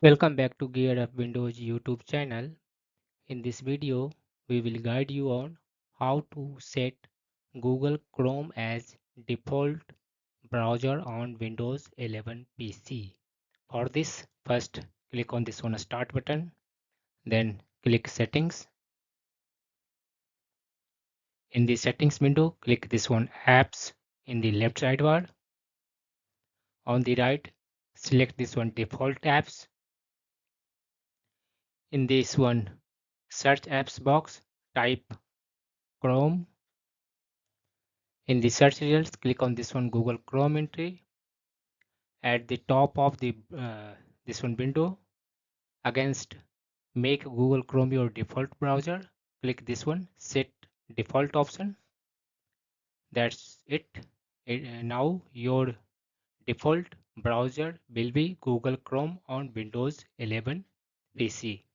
Welcome back to Gear Up Windows YouTube channel. In this video, we will guide you on how to set Google Chrome as default browser on Windows 11 PC. For this, first click on this one Start button, then click Settings. In the Settings window, click this one Apps in the left sidebar. On the right, select this one Default Apps. In this one Search Apps box, type Chrome. In the search results, click on this one Google Chrome entry. At the top of the this one window, against make Google Chrome your default browser, click this one set default option. That's it. Now your default browser will be Google Chrome on Windows 11 PC.